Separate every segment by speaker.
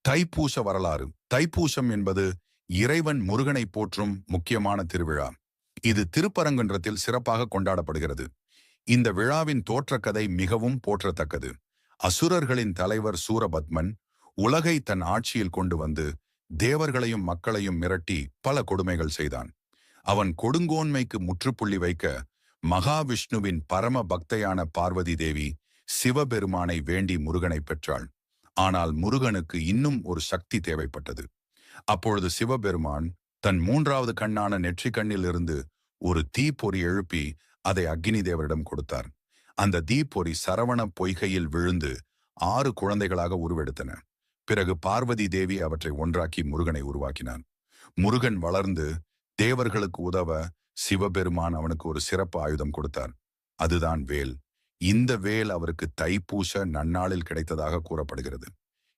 Speaker 1: தைப்பூச வரலாறு. தைப்பூசம் என்பது இறைவன் முருகனை போற்றும் முக்கியமான திருவிழா. இது திருப்பரங்குன்றத்தில் சிறப்பாக கொண்டாடப்படுகிறது. இந்த விழாவின் தோற்றக்கதை மிகவும் போற்றத்தக்கது. அசுரர்களின் தலைவர் சூரபத்மன் உலகை தன் ஆட்சியில் கொண்டு வந்து தேவர்களையும் மக்களையும் மிரட்டி பல கொடுமைகள் செய்தான். அவன் கொடுங்கோன்மைக்கு முற்றுப்புள்ளி வைக்க மகாவிஷ்ணுவின் பரம பக்தையான பார்வதி தேவி சிவபெருமானை வேண்டி முருகனை பெற்றாள். ஆனால் முருகனுக்கு இன்னும் ஒரு சக்தி தேவைப்பட்டது. அப்பொழுது சிவபெருமான் தன் மூன்றாவது கண்ணான நெற்றி கண்ணில் இருந்து ஒரு தீப்பொறி எழுப்பி அதை அக்னி தேவரிடம் கொடுத்தார். அந்த தீப்பொறி சரவண பொய்கையில் விழுந்து 6 குழந்தைகளாக உருவெடுத்தன. பிறகு பார்வதி தேவி அவற்றை ஒன்றாக்கி முருகனை உருவாக்கினான். முருகன் வளர்ந்து தேவர்களுக்கு உதவ சிவபெருமான் அவனுக்கு ஒரு சிறப்பு ஆயுதம் கொடுத்தார். அதுதான் வேல். இந்த வேல் அவருக்கு தைப்பூச நன்னாளில் கிடைத்ததாக கூறப்படுகிறது.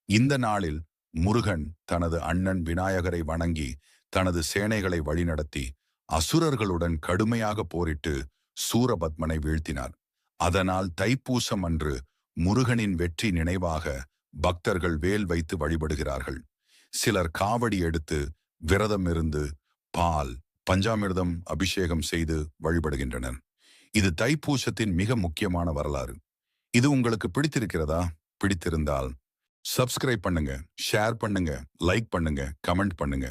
Speaker 1: இந்த நாளில் முருகன் தனது அண்ணன் விநாயகரை வணங்கி தனது சேனைகளை வழிநடத்தி அசுரர்களுடன் கடுமையாக போரிட்டு சூரபத்மனை வீழ்த்தினார். அதனால் தைப்பூசம் அன்று முருகனின் வெற்றி நினைவாக பக்தர்கள் வேல் வைத்து வழிபடுகிறார்கள். சிலர் காவடி எடுத்து விரதம் இருந்து பால் பஞ்சாமிர்தம் அபிஷேகம் செய்து வழிபடுகின்றனர். இது தைப்பூசத்தின் மிக முக்கியமான வரலாறு. இது உங்களுக்கு பிடித்திருக்கிறதா? பிடித்திருந்தால் சப்ஸ்கிரைப் பண்ணுங்க, ஷேர் பண்ணுங்க, லைக் பண்ணுங்க, கமெண்ட் பண்ணுங்க.